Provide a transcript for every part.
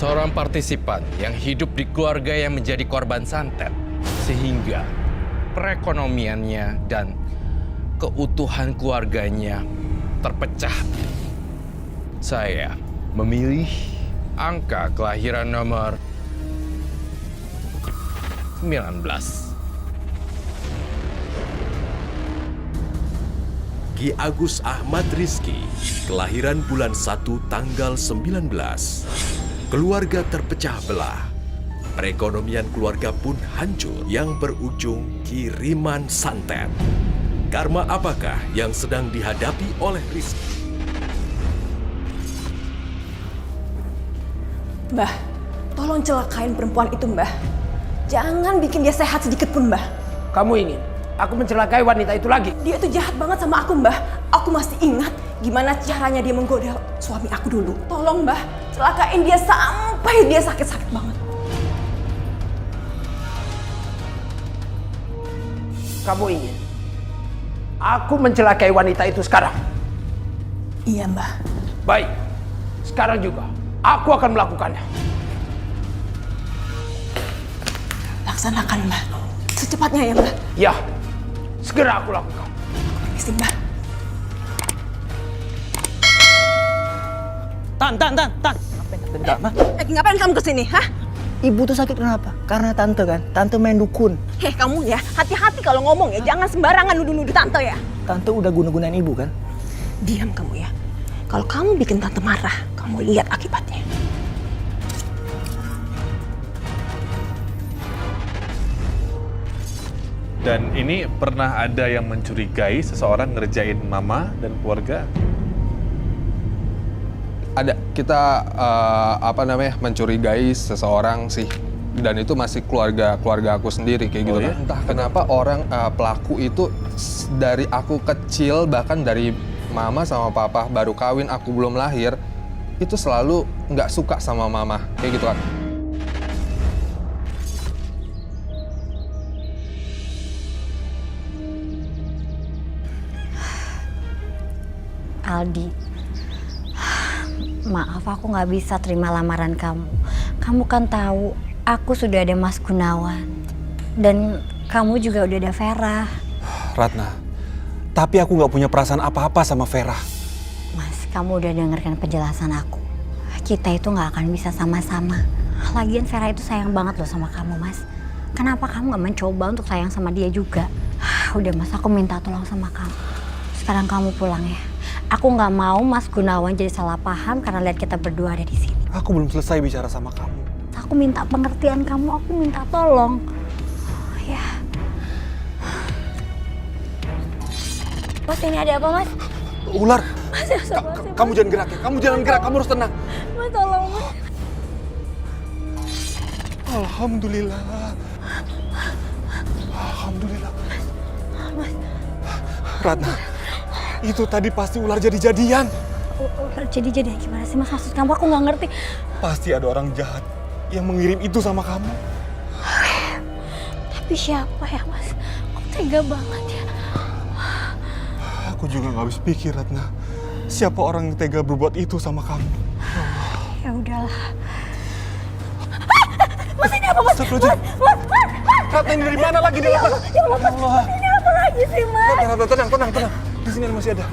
seorang partisipan yang hidup di keluarga yang menjadi korban santet, sehingga perekonomiannya dan keutuhan keluarganya terpecah. Saya memilih angka kelahiran nomor 19. Ki Agus Ahmad Rizky, kelahiran bulan 1 tanggal 19. Keluarga terpecah belah. Perekonomian keluarga pun hancur yang berujung kiriman santet. Karma apakah yang sedang dihadapi oleh Rizky? Mbah, tolong celakain perempuan itu, Mbah. Jangan bikin dia sehat sedikit pun, Mbah. Kamu ingin aku mencelakai wanita itu lagi? Dia itu jahat banget sama aku, Mbah. Aku masih ingat gimana caranya dia menggoda suami aku dulu. Tolong, Mbah, celakain dia sampai dia sakit-sakit banget. Kamu ingin aku mencelakai wanita itu sekarang? Iya, Mbah. Baik, sekarang juga aku akan melakukannya. Laksanakan, Mbah. Secepatnya ya, Mbah. Ya, segera aku lakukan. Permisi, Mbah. Tan. Ngapain kamu kesini, hah? Ibu tuh sakit kenapa? Karena tante kan, tante main dukun. Heh, kamu ya, hati-hati kalau ngomong ya. Jangan sembarangan nuduh-nuduh tante ya. Tante udah guna-gunain ibu kan? Diam kamu ya. Kalau kamu bikin tante marah, kamu lihat akibatnya. Dan ini pernah ada yang mencurigai seseorang ngerjain mama dan keluarga? Ada, kita mencurigai seseorang sih, dan itu masih keluarga aku sendiri kayak gitu kan. Entah kenapa orang pelaku itu dari aku kecil, bahkan dari mama sama papa baru kawin, aku belum lahir, itu selalu nggak suka sama mama kayak gitu kan. Aldi, maaf aku nggak bisa terima lamaran kamu. Kamu kan tahu aku sudah ada Mas Gunawan dan kamu juga udah ada Vera. Ratna, tapi aku nggak punya perasaan apa-apa sama Vera. Mas, kamu udah dengarkan penjelasan aku. Kita itu nggak akan bisa sama-sama. Lagian Vera itu sayang banget loh sama kamu, Mas. Kenapa kamu nggak mencoba untuk sayang sama dia juga? Udah Mas, aku minta tolong sama kamu. Sekarang kamu pulang ya. Aku nggak mau Mas Gunawan jadi salah paham karena lihat kita berdua ada di sini. Aku belum selesai bicara sama kamu. Aku minta pengertian kamu, aku minta tolong. Ya. Mas, ini ada apa, Mas? Ular. Mas, ya sabar, Kamu jangan gerak ya, kamu jangan gerak, kamu harus tenang. Mas, tolong, Mas. Alhamdulillah. Alhamdulillah. Mas. Ratna, itu tadi pasti ular jadi-jadian. Ular jadi-jadian gimana sih, Mas? Maksud kamu aku nggak ngerti. Pasti ada orang jahat yang mengirim itu sama kamu. Tapi siapa ya, Mas? Kok tega banget ya? Aku juga nggak habis pikir, Ratna. Siapa orang yang tega berbuat itu sama kamu? Ya udahlah. Mas, ini apa, Mas? Mas. Ratna, ini dari mana lagi dia? Ya Allah, ini apa lagi sih, Mas? Ratna, tenang. Di sini masih ada.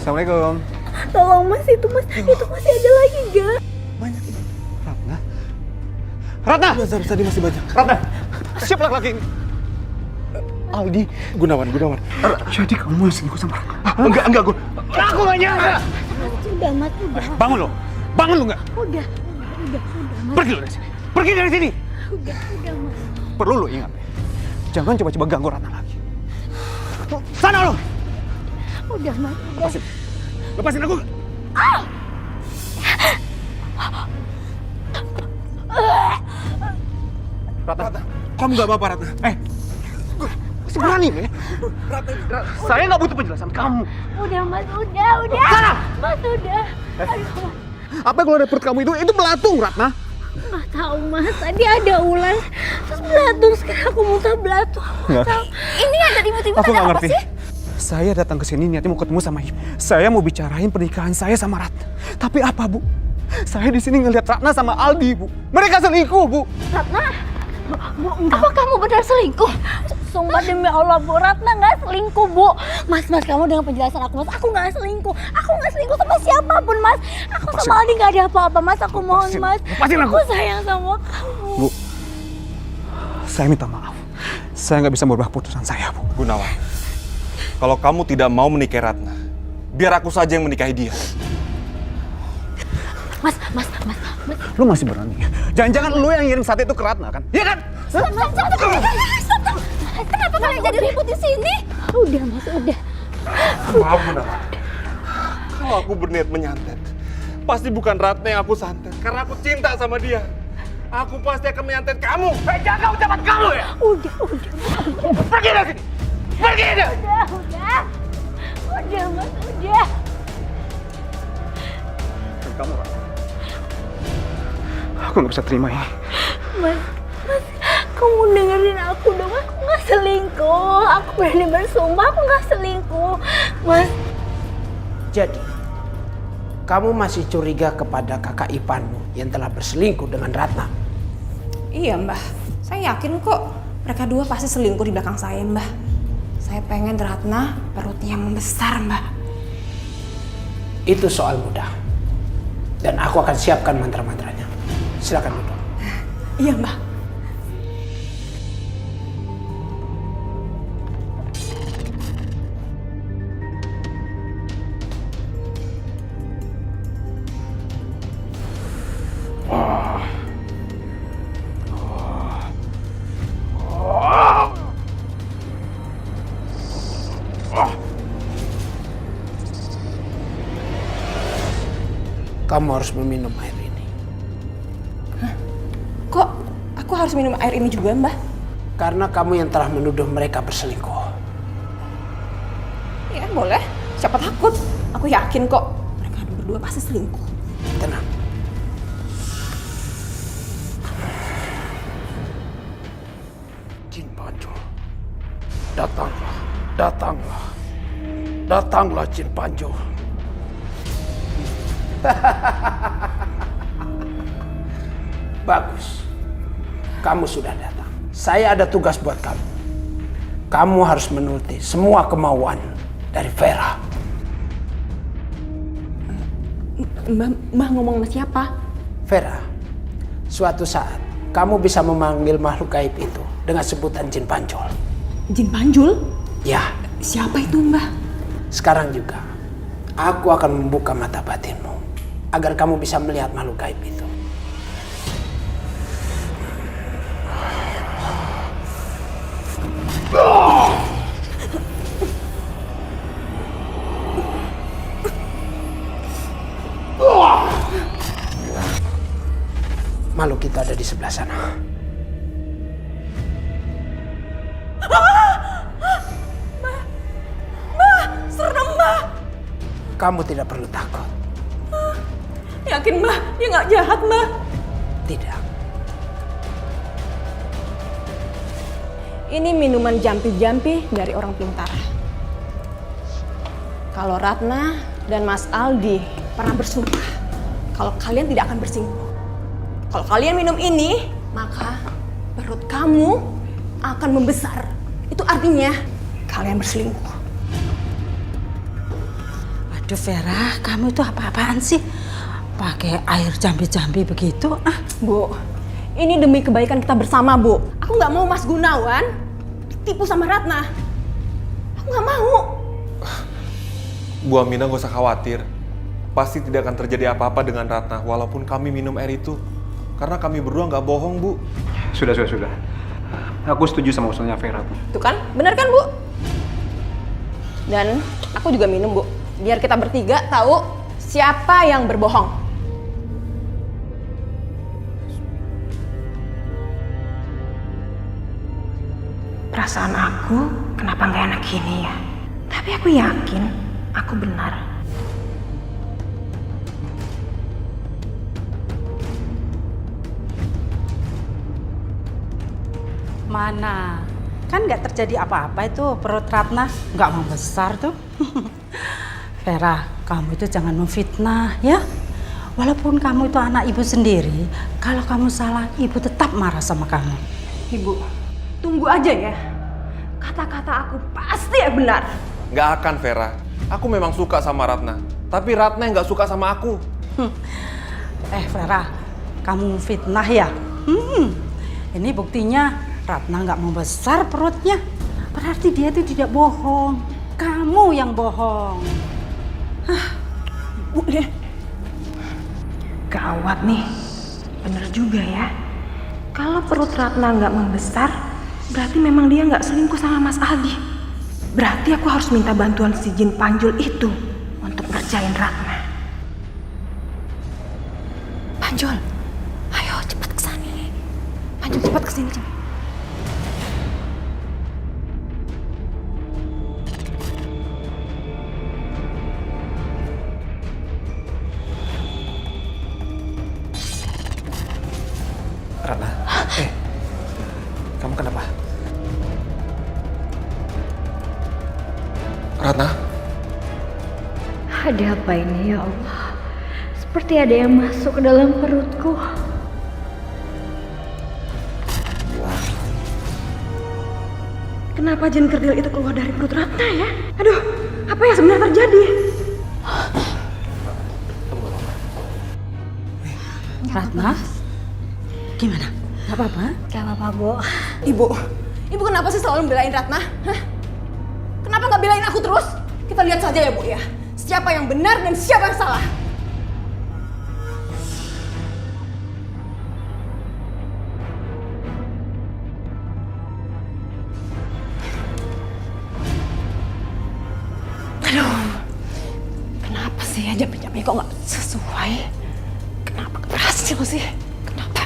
Assalamualaikum. Tolong, Mas, itu masih ada lagi gak? Banyak ini. Ratna! Tadi masih banyak. Ratna! Siapa laki-laki ini? Aldi. Gunawan. Jadi kamu yang selingkuh sama Ratna? Enggak, gue. Aku gak nyangka! Udah, Mas, udah. Bangun lo nggak? Udah, Mas. Pergi lo dari sini. Pergi dari sini. Udah, Mas. Perlu lo ingat. Jangan coba-coba ganggu Ratna lagi. Sana lo! Udah, Mas. Udah. Lepasin aku! Ratna, kamu nggak apa-apa, Ratna? Masih berani lo ya? Ratna, saya nggak butuh penjelasan kamu. Udah, Mas. Udah. Sana! Mas, udah. Aduh, Apa yang keluar dari perut kamu itu belatung, Ratna? nggak tahu, Mas. Tadi ada ular, terus belatung. Sekarang aku muntah belatung. Aku nggak tahu. Ini ada ribut-ribut Aku nggak apa ngerti. sih? Saya datang ke sini niatnya mau ketemu sama Ibu. Saya mau bicarain pernikahan saya sama Ratna. Tapi apa, Bu? Saya di sini ngelihat Ratna sama Aldi, Bu. Mereka selingkuh, Bu. Ratna? Bu, apa kamu benar selingkuh? Sumpah demi Allah, Bu, Ratna nggak selingkuh, Bu. Mas, kamu dengan penjelasan aku, Mas, aku nggak selingkuh. Aku nggak selingkuh sama siapapun, Mas. Aku sama Aldi nggak ada apa-apa, Mas. Aku mohon, Mas. Aku sayang sama kamu. Bu, saya minta maaf. Saya nggak bisa merubah keputusan saya, Bu. Gunawan, kalau kamu tidak mau menikahi Ratna, biar aku saja yang menikahi dia. Mas. Lu masih berani? Jangan-jangan lu yang ngirim sate itu ke Ratna, kan? Iya kan? Stop. Kenapa kalian jadi ribut di sini? Udah, Mas, udah. Maaf, Gunawan. Kalau aku berniat menyantet, pasti bukan Ratna yang aku santet. Karena aku cinta sama dia. Aku pasti akan menyantet kamu. Jaga ucapan kamu ya! Udah. Pergi dari sini! Pergi dah! Udah, Mas, udah. Dan kamu, Ratna. Aku nggak bisa terima ini. Mas, kamu dengerin aku dong. Aku nggak selingkuh. Aku berani bersumpah aku nggak selingkuh, Mas. Jadi, kamu masih curiga kepada kakak iparmu yang telah berselingkuh dengan Ratna? Iya, Mbah. Saya yakin kok mereka dua pasti selingkuh di belakang saya, Mbah. Saya pengen Ratna perutnya membesar, Mbah. Itu soal mudah. Dan aku akan siapkan mantra-mantranya. Silakan duduk. Iya, Mbah. Kamu harus meminum air ini. Kok aku harus minum air ini juga, Mbah? Karena kamu yang telah menuduh mereka berselingkuh. Ya, boleh. Siapa takut? Aku yakin kok mereka berdua pasti selingkuh. Tenang. Jin Panjul, datanglah Jin Panjul. Bagus, kamu sudah datang. Saya ada tugas buat kamu. Kamu harus menuruti semua kemauan dari Vera. Mbah ngomong sama siapa? Vera, suatu saat kamu bisa memanggil makhluk gaib itu dengan sebutan Jin Panjul. Jin Panjul? Ya, Siapa itu, Mbah? sekarang juga aku akan membuka mata batinmu agar kamu bisa melihat makhluk gaib itu. Makhluk itu ada di sebelah sana. Serem, Mbah. Kamu tidak perlu takut. Yakin, Mbah? Dia nggak jahat, Mbah. Tidak. Ini minuman jampi-jampi dari orang pintar. Kalau Ratna dan Mas Aldi pernah bersumpah kalau kalian tidak akan berselingkuh. Kalau kalian minum ini, maka perut kamu akan membesar. Itu artinya kalian berselingkuh. Aduh Vera, kamu itu apa-apaan sih? Pakai air jambi-jambi begitu? Bu, ini demi kebaikan kita bersama, Bu. Aku nggak mau Mas Gunawan ditipu sama Ratna. Aku nggak mau. Bu Aminah gak usah khawatir. Pasti tidak akan terjadi apa-apa dengan Ratna walaupun kami minum air itu. Karena kami berdua nggak bohong, Bu. Sudah. Aku setuju sama usulnya Vera, Bu. Tuh kan, benar kan, Bu? Dan aku juga minum, Bu. Biar kita bertiga tahu siapa yang berbohong. Perasaan aku kenapa nggak enak gini ya? Tapi aku yakin aku benar. Mana? kan nggak terjadi apa-apa itu, perut Ratna nggak membesar tuh. Vera, kamu itu jangan memfitnah ya. Walaupun kamu itu anak ibu sendiri, kalau kamu salah, ibu tetap marah sama kamu. Ibu, tunggu aja ya. Kata-kata aku pasti benar. Nggak akan, Vera. Aku memang suka sama Ratna. Tapi Ratna yang nggak suka sama aku. Vera, kamu fitnah ya? Ini buktinya Ratna nggak membesar perutnya. Berarti dia itu tidak bohong. Kamu yang bohong. Bu, deh. Gawat nih. Bener juga ya. Kalau perut Ratna nggak membesar, berarti memang dia nggak selingkuh sama Mas Aldi. Berarti aku harus minta bantuan si jin Panjul itu untuk ngerjain Ratna. Panjul, ayo cepat kesini. Panjul cepat kesini. Ratna, kamu kenapa? Ratna? Ada apa ini ya Allah? Seperti ada yang masuk ke dalam perutku. Kenapa jin kerdil itu keluar dari perut Ratna ya? Aduh, apa yang sebenarnya terjadi? Ratna, gimana? Gak apa-apa? Gak apa-apa, Bu. Ibu kenapa sih selalu belain Ratna? Hah? Kenapa nggak belain aku terus? Kita lihat saja ya, Bu ya. Siapa yang benar dan siapa yang salah. Aduh, kenapa sih ya jamnya kok nggak sesuai? Kenapa berhasil sih? Kenapa?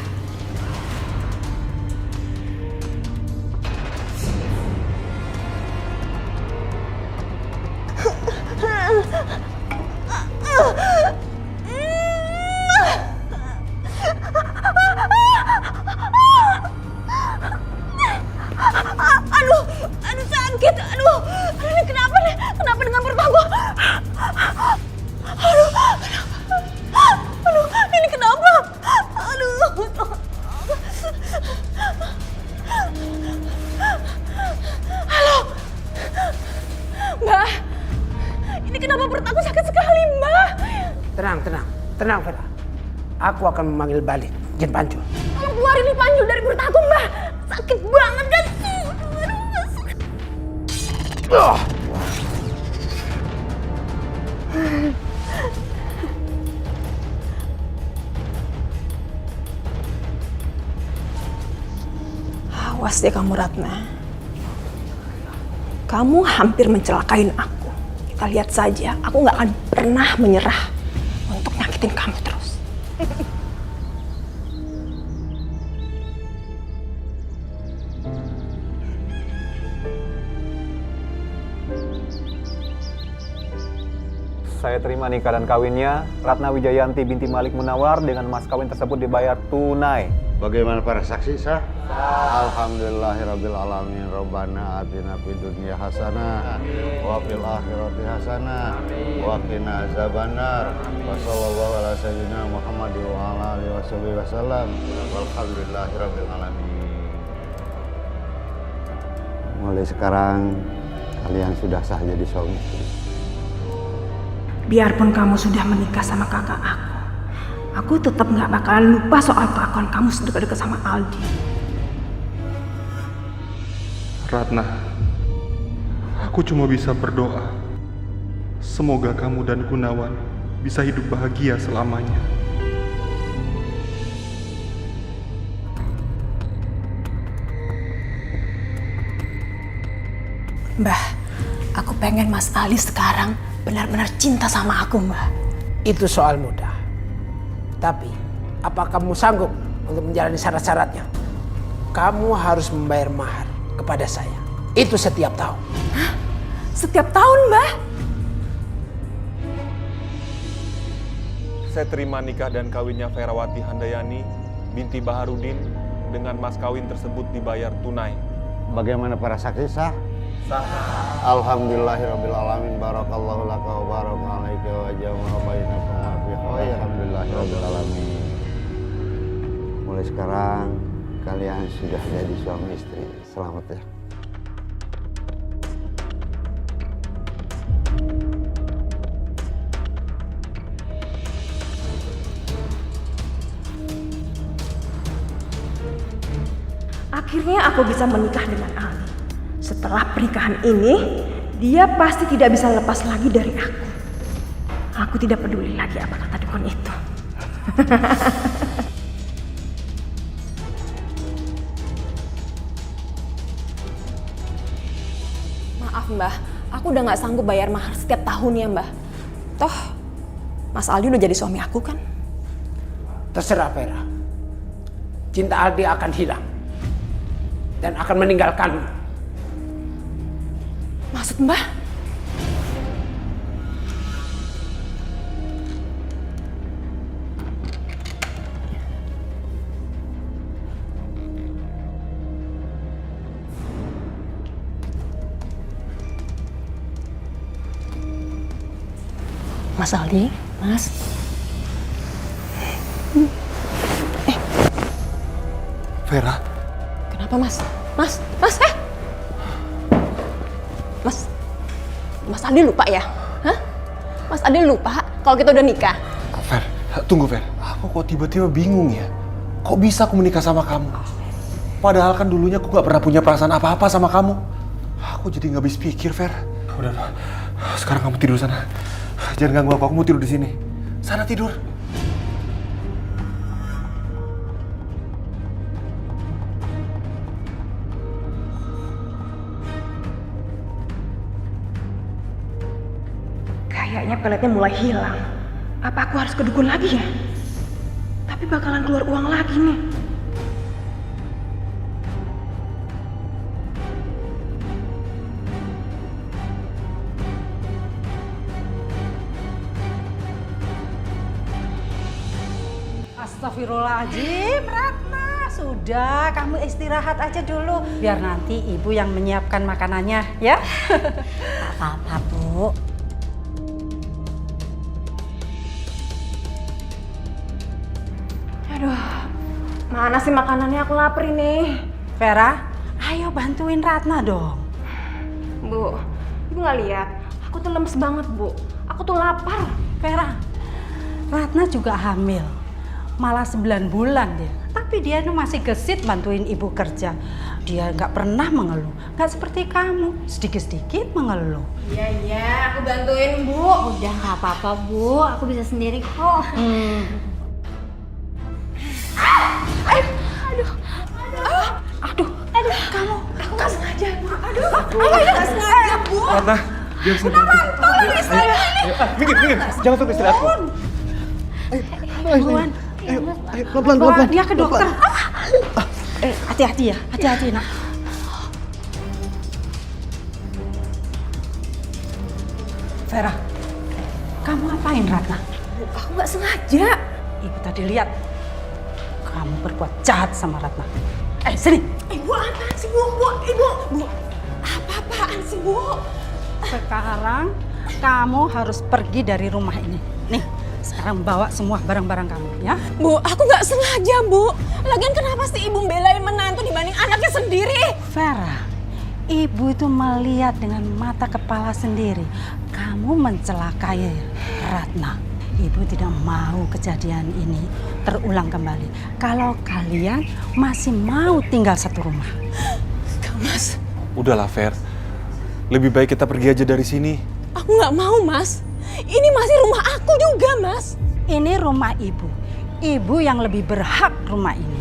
Aduh sakit, aduh ini kenapa nih? Kenapa dengan perut aku? Aduh, ini kenapa? Aduh. Halo, Mbak. Ini kenapa perut aku sakit sekali, Mbak? Tenang, Vera. Aku akan memanggil balik jin Panjul. Tolong keluarin nih Panjul dari perut aku, Mbak. Sakit banget kan? Awas deh kamu, Ratna. Kamu hampir mencelakain aku. Kita lihat saja, aku nggak akan pernah menyerah untuk nyakitin kamu terus. Saya terima nikah dan kawinnya Ratna Wijayanti binti Malik Munawar dengan mas kawin tersebut dibayar tunai. Bagaimana para saksi sah? Alhamdulillahirabbil alamin. Rabbana atina fid dunya hasanah wa fil akhirati hasanah wa qina azabannar. Wa sallallahu ala sayyidina Muhammadin wa ala alihi wasallam. Walhamdulillahirabbil alamin. Mulai sekarang kalian sudah sah jadi suami istri. Biarpun kamu sudah menikah sama kakak aku tetap nggak bakalan lupa soal kelakuan kamu sedekat-dekat sama Aldi. Ratna, aku cuma bisa berdoa. Semoga kamu dan Gunawan bisa hidup bahagia selamanya. Mbah, aku pengen Mas Ali sekarang benar-benar cinta sama aku, Mbah. Itu soal mudah. Tapi, apa kamu sanggup untuk menjalani syarat-syaratnya? Kamu harus membayar mahar kepada saya. Itu setiap tahun. Hah? Setiap tahun, Mbah? Saya terima nikah dan kawinnya Ferawati Handayani binti Baharudin dengan mas kawin tersebut dibayar tunai. Bagaimana para saksi sah? Sah. Alhamdulillahirrabbilalamin. Barakallahu laka wa baraka alaika wa jama'a bainakum wa fi khair. Alhamdulillahirrabbilalamin. Mulai sekarang kalian sudah jadi suami istri. Selamat ya. Akhirnya aku bisa menikah dengan Ali. Setelah pernikahan ini, dia pasti tidak bisa lepas lagi dari aku. Aku tidak peduli lagi apa kata dukun itu. Maaf Mbah, aku udah gak sanggup bayar mahar setiap tahunnya Mbah. Toh, Mas Aldi udah jadi suami aku kan? Terserah Vera. Cinta Aldi akan hilang. Dan akan meninggalkanmu. Maksud Mbah? Mas Aldi, Mas. Vera. Kenapa Mas? Mas, Mas Aldi lupa ya? Hah? Mas Aldi lupa kalau kita udah nikah? Ver, tunggu Ver. Aku kok tiba-tiba bingung ya. Kok bisa aku menikah sama kamu? Padahal kan dulunya aku gak pernah punya perasaan apa-apa sama kamu. Aku jadi gak habis pikir, Ver. Udah, sekarang kamu tidur sana. Jangan ganggu aku mau tidur di sini. Sana tidur. Kayaknya peletnya mulai hilang. Apa aku harus ke dukun lagi ya? Tapi bakalan keluar uang lagi nih. Astagfirullahaladzim, Ratna. Sudah, kamu istirahat aja dulu. Biar nanti ibu yang menyiapkan makanannya, ya? Tak apa-apa, Bu. Aduh, mana sih makanannya? Aku lapar ini. Vera, ayo bantuin Ratna dong. Bu, Ibu nggak lihat? Aku tuh lemes banget, Bu. Aku tuh lapar. Vera, Ratna juga hamil. Malah 9 bulan dia. Tapi dia tuh masih gesit bantuin ibu kerja. Dia nggak pernah mengeluh. Nggak seperti kamu, sedikit-sedikit mengeluh. Iya, aku bantuin, Bu. Udah nggak apa-apa, Bu. Aku bisa sendiri kok. Aduh, kamu nggak sengaja, Bu. Aduh, nggak sengaja, Bu. Ratna, biar saya bantu. Minggir. Jangan sampai istirahatku. Buruan. Ayo, pelan-pelan. Dia ke dokter. Hati-hati ya, hati-hati nak. Vera, kamu apain Ratna? Bu, aku nggak sengaja. Ibu tadi lihat kamu berbuat jahat sama Ratna. Sini. Ibu apaan sih, Bu? Bu, apa-apaan sih, Bu? Sekarang kamu harus pergi dari rumah ini. Nih, sekarang bawa semua barang-barang kamu ya. Bu, aku nggak sengaja, Bu. Lagian kenapa sih Ibu belain menantu dibanding anaknya sendiri? Vera, ibu itu melihat dengan mata kepala sendiri. Kamu mencelakai Ratna. Ibu tidak mau kejadian ini terulang kembali. Kalau kalian masih mau tinggal satu rumah. Mas. Udahlah, Ver. Lebih baik kita pergi aja dari sini. Aku nggak mau, Mas. Ini masih rumah aku juga, Mas. Ini rumah ibu. Ibu yang lebih berhak rumah ini.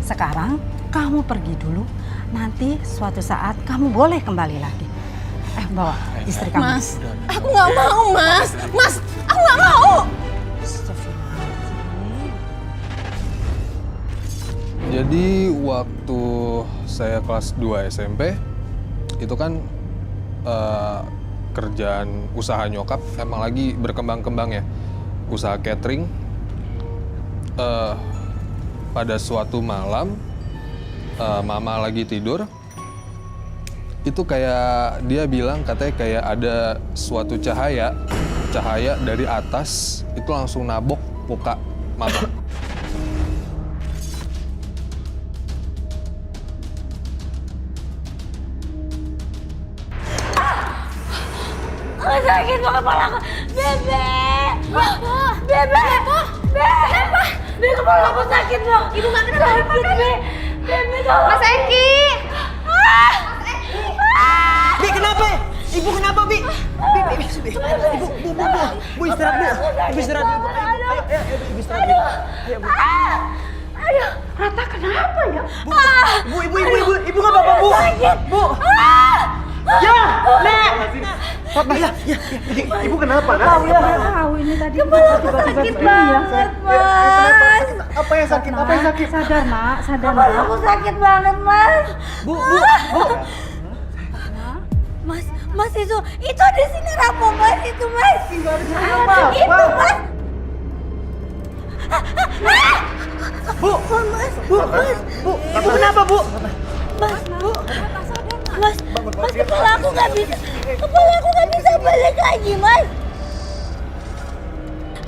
Sekarang kamu pergi dulu. Nanti suatu saat kamu boleh kembali lagi. Bawa istri kamu. Mas, aku nggak mau, Mas. Mas, aku nggak mau. Jadi waktu saya kelas 2 SMP, itu kan kerjaan usaha nyokap emang lagi berkembang-kembang ya. Usaha catering. Pada suatu malam, mama lagi tidur, itu kayak dia bilang katanya kayak ada suatu cahaya dari atas itu langsung nabok muka Mama. Sakit banget kepala aku. Bebe! Bebe! Bebe, kepala aku sakit dong. Ibu gak kenapa-napa kan? Bebe, tolong. Mas Eki! Bi, kenapa? Ibu kenapa, Bi? Bu istirahat dulu. Ibu istirahat dulu. Ayo, Ibu istirahat dulu. Ayo, Bu. Aduh, Rata kenapa ya? Ibu nggak apa-apa, Bu. Sakit. Bu. Ya, Nek. Ya. Ibu kenapa, Nak? Tahu ini tadi Kepala aku sakit banget, Mas. Apa yang sakit? Sadar, Mak. Sadar, Kepala Mak. aku sakit banget, Mas. Bu. Mas itu di sini rapuh, Mas. Itu, Mas. Itu, Mas. Ibu kenapa, Bu? Mas, kepala aku nggak bisa balik lagi, Mas.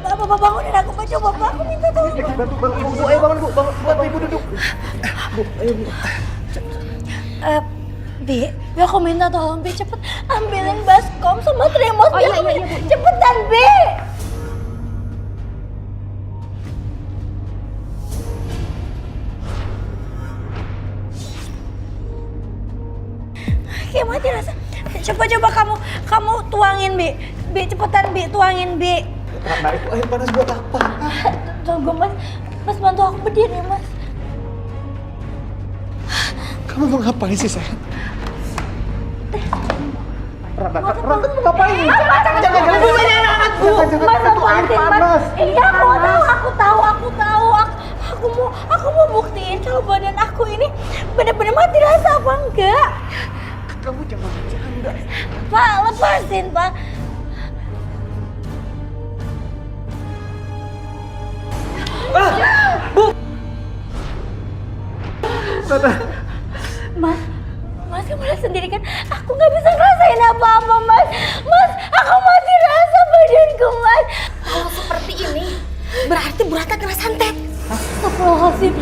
Bapak bangunin aku, Pak. Coba, Pak. Aku minta tolong. Bantu Ibu. Ayo bangun, Bu. Bantu Ibu duduk. Bu, ayo, Bu. Bi, aku minta tolong, Bi. Cepet ambilin baskom sama trimos. Oh, iya, Bu. Cepetan, Bi. Kayak mati rasa. Coba kamu tuangin, Bi. Bi, cepetan, Bi. Tuangin, Bi. Nah, itu air panas buat apa? Tunggu, Mas. Mas, bantu aku berdiri, Mas. Kamu mau ngapain sih, sayang? Rata mau ngapain? Jangan anakku. Mas, lepasin, Mas. Iya, aku tahu. Aku mau buktiin kalau badan aku ini benar-benar mati rasa apa enggak. Kamu jangan bercanda. Pak, lepasin, Pak. Bu! Rata. Mas kamu lihat sendiri kan, aku nggak bisa ngerasain apa-apa, Mas. Mas, aku mati rasa badanku, Mas. Kalau seperti ini, berarti Bu Rata kena santet. Astagfirullahaladzim.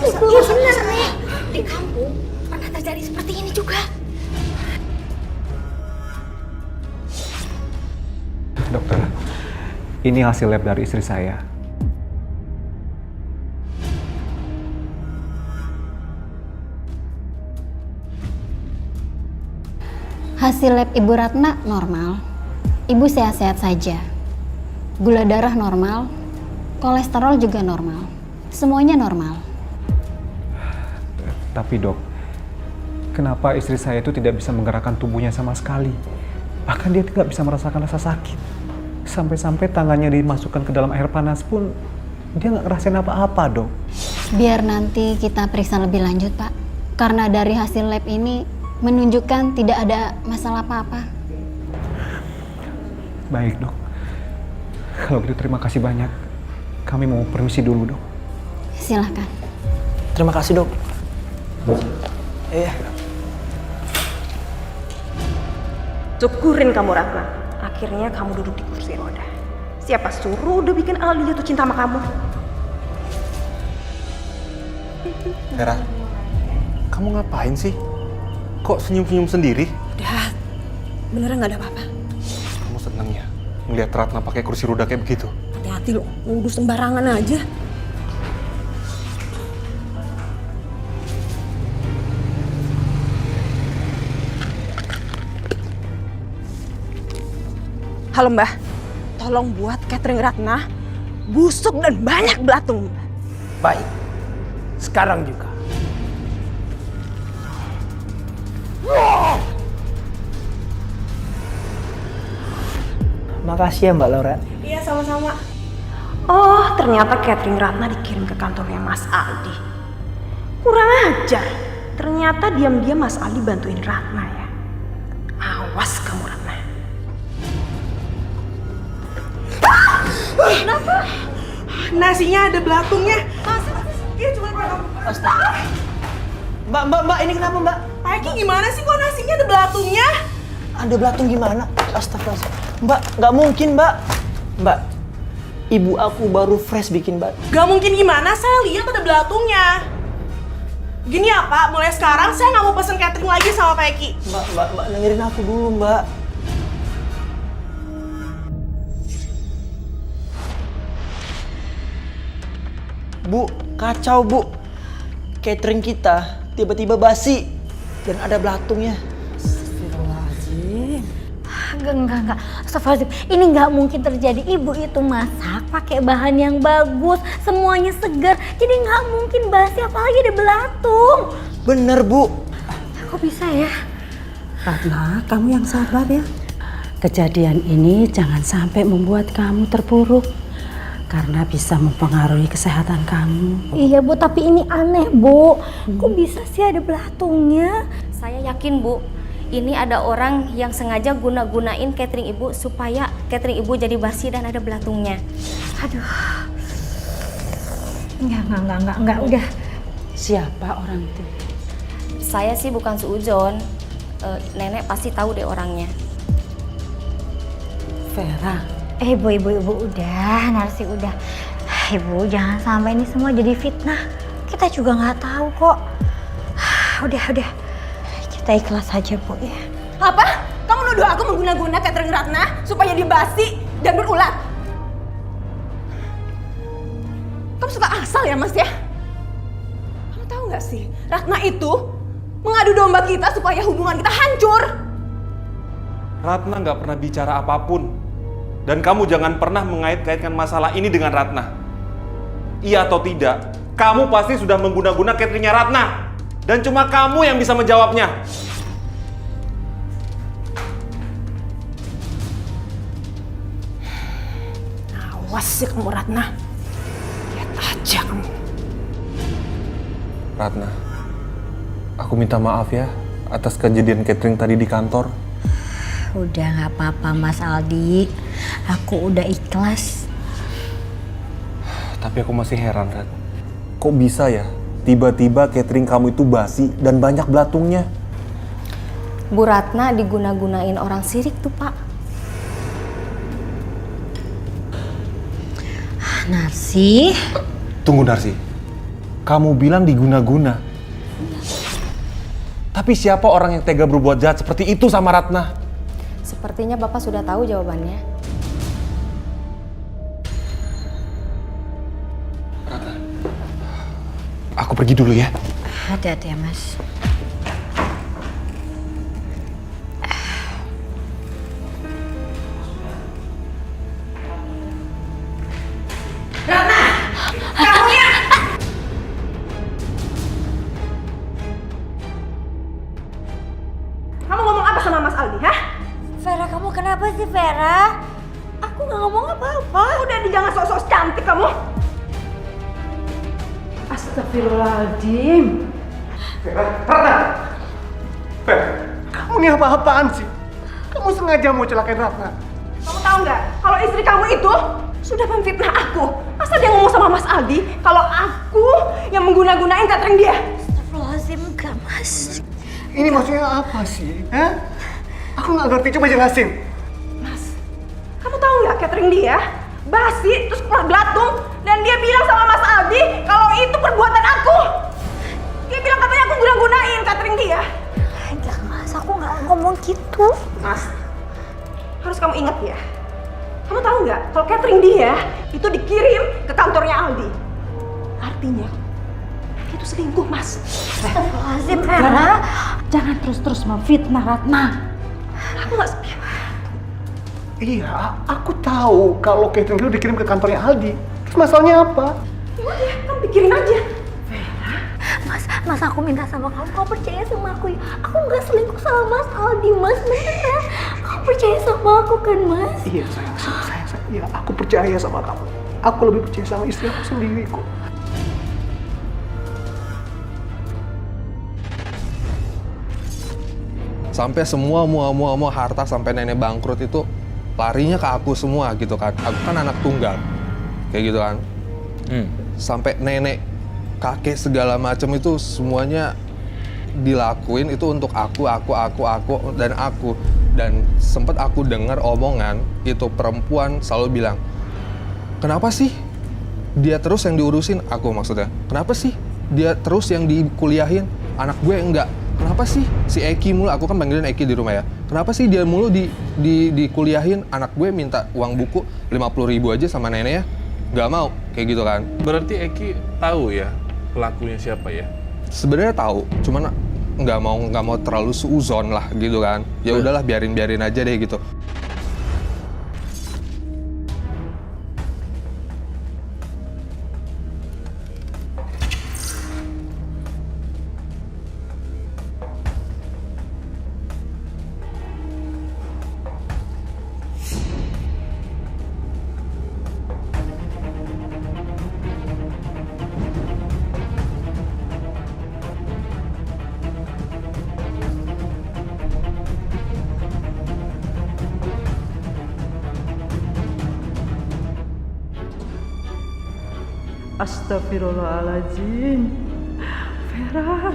Iya bener nih. Di kampung pernah terjadi seperti ini juga. Dokter, ini hasil lab dari istri saya. Hasil lab Ibu Ratna normal. Ibu sehat-sehat saja. Gula darah normal. Kolesterol juga normal. Semuanya normal. Tapi dok, kenapa istri saya itu tidak bisa menggerakkan tubuhnya sama sekali? Bahkan dia tidak bisa merasakan rasa sakit. Sampai-sampai tangannya dimasukkan ke dalam air panas pun dia nggak ngerasain apa-apa, dok. Biar nanti kita periksa lebih lanjut, Pak. Karena dari hasil lab ini menunjukkan tidak ada masalah apa-apa. Baik, dok. Kalau gitu terima kasih banyak. Kami mau permisi dulu, dok. Silahkan. Terima kasih, Dok. Iya. Syukurin kamu, Ratna. Akhirnya kamu duduk di kursi roda. Siapa suruh udah bikin Aldi jatuh cinta sama kamu? Vera, kamu ngapain sih? Kok senyum-senyum sendiri? Udah, beneran nggak ada apa-apa. Kamu seneng ya ngeliat Ratna pakai kursi roda kayak begitu? Hati-hati loh, nuduh sembarangan aja. Halo Mbah, tolong buat catering Ratna busuk dan banyak belatung. Baik, sekarang juga. Makasih ya Mbak Laura. Iya, sama-sama. Oh, ternyata catering Ratna dikirim ke kantornya Mas Aldi. Kurang ajar. Ternyata diam-diam Mas Aldi bantuin Ratna ya. Awas kamu Ratna. Kenapa? Nasinya ada belatungnya. Masa? Iya, cuma kamu. Mbak, ini kenapa Mbak? Pak Eki gimana sih kok nasinya ada belatungnya? Ada belatung gimana? Astagfirullah. Mbak, nggak mungkin Mbak. Mbak, ibu aku baru fresh bikin Mbak. Gak mungkin gimana, saya lihat ada belatungnya. Gini ya Pak, mulai sekarang saya nggak mau pesen catering lagi sama Pak Eki. Mbak, dengerin aku dulu Mbak. Bu, kacau Bu. Catering kita tiba-tiba basi dan ada belatungnya. Astagfirullahaladzim. Enggak. Astagfirullahaladzim. Ini nggak mungkin terjadi. Ibu itu masak pakai bahan yang bagus, semuanya segar. Jadi nggak mungkin basi, apalagi ada belatung. Bener Bu. Kok bisa ya? Ratna, kamu yang sabar ya. Kejadian ini jangan sampai membuat kamu terpuruk. Karena bisa mempengaruhi kesehatan kamu. Iya Bu, tapi ini aneh Bu. Kok bisa sih ada belatungnya? Saya yakin Bu, ini ada orang yang sengaja guna-gunain catering Ibu supaya catering Ibu jadi basi dan ada belatungnya. Aduh. Enggak, udah. Siapa orang itu? Saya sih bukan suudzon, nenek pasti tahu deh orangnya. Vera. Ibu, udah, Narsi udah. Ibu, jangan sampai ini semua jadi fitnah. Kita juga nggak tahu kok. Udah. Kita ikhlas aja, Bu ya. Apa? Kamu nuduh aku mengguna-guna catering Ratna supaya dibasi dan berulat? Kamu suka asal ya, Mas ya? Kamu tahu nggak sih, Ratna itu mengadu domba kita supaya hubungan kita hancur. Ratna nggak pernah bicara apapun. Dan kamu jangan pernah mengait-kaitkan masalah ini dengan Ratna. Iya atau tidak, kamu pasti sudah mengguna-guna cateringnya Ratna. Dan cuma kamu yang bisa menjawabnya. Awas sih kamu Ratna. Lihat aja kamu. Ratna, aku minta maaf ya atas kejadian catering tadi di kantor. Udah nggak apa-apa Mas Aldi, aku udah ikhlas. Tapi aku masih heran, Rat. Kok bisa ya tiba-tiba catering kamu itu basi dan banyak belatungnya? Bu Ratna diguna-gunain orang sirik tuh Pak. Narsi. Tunggu Narsi, kamu bilang diguna-guna. Tapi siapa orang yang tega berbuat jahat seperti itu sama Ratna? Sepertinya Bapak sudah tahu jawabannya. Ratna, aku pergi dulu ya. Hati-hati ya Mas. Ratna! Kamu ya! Kamu ngomong apa sama Mas Aldi, hah? Vera, kamu kenapa sih Vera? Aku nggak ngomong apa-apa. Udah jangan sok-sok cantik kamu. Astagfirullahaladzim. Ratna! Fer, kamu ini apa-apaan sih? Kamu sengaja mau celakain Ratna? Kamu tahu nggak? Kalau istri kamu itu sudah memfitnah aku. Masa dia ngomong sama Mas Aldi kalau aku yang mengguna-gunain catering dia? Astagfirullahaladzim, enggak Mas. Ini maksudnya apa sih? Hah? Aku nggak ngerti, coba jelasin. Mas, kamu tahu nggak catering dia basi terus keluar belatung dan dia bilang sama Mas Aldi kalau itu perbuatan aku. Dia bilang katanya aku guna-gunain catering dia. Enggak Mas, aku nggak ngomong gitu. Mas, harus kamu ingat ya. Kamu tahu nggak kalau catering dia itu dikirim ke kantornya Aldi. Artinya dia itu selingkuh, Mas. Astagfirullahaladzim, Vera. Jangan terus-terus memfitnah Ratna. Aku nggak sepi. Iya, aku tahu kalau catering itu dikirim ke kantornya Aldi. Terus masalahnya apa? Ya, kamu pikirin aja. Mas, aku minta sama kamu, kau percaya sama aku ya? Aku nggak selingkuh sama Mas Aldi, Mas, bener. Kau percaya sama aku kan, Mas? Iya, sayang. Iya, aku percaya sama kamu. Aku lebih percaya sama istri aku sendiri kok. Sampai semua harta sampai nenek bangkrut itu larinya ke aku semua gitu kan. Aku kan anak tunggal, kayak gitu kan. Sampai nenek, kakek segala macam itu semuanya dilakuin itu untuk aku, dan aku. Dan sempat aku dengar omongan itu perempuan selalu bilang, kenapa sih dia terus yang diurusin? Aku maksudnya, kenapa sih dia terus yang dikuliahin? Anak gue enggak. Kenapa sih si Eki mulu, aku kan panggilin Eki di rumah ya. Kenapa sih dia mulu dikuliahin? Anak gue minta uang buku 50.000 aja sama neneknya. Nggak mau, kayak gitu kan. Berarti Eki tahu ya pelakunya siapa ya? Sebenarnya tahu, cuman nggak mau terlalu suuzon lah gitu kan. Ya udahlah biarin aja deh gitu. Astagfirullahaladzim. Vera,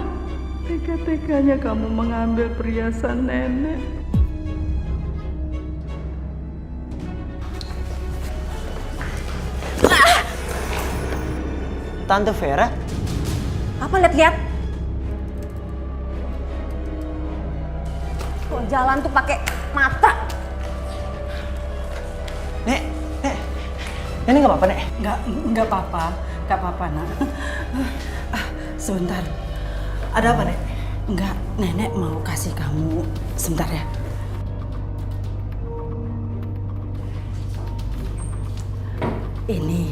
tega-teganya kamu mengambil perhiasan nenek. Tante Vera? Apa lihat-lihat? Kok jalan tuh pakai mata? Nenek nggak apa-apa, Nek? Nggak apa-apa, Nak. Sebentar. Ada apa, Nek? Enggak, Nenek mau kasih kamu sebentar ya. Ini,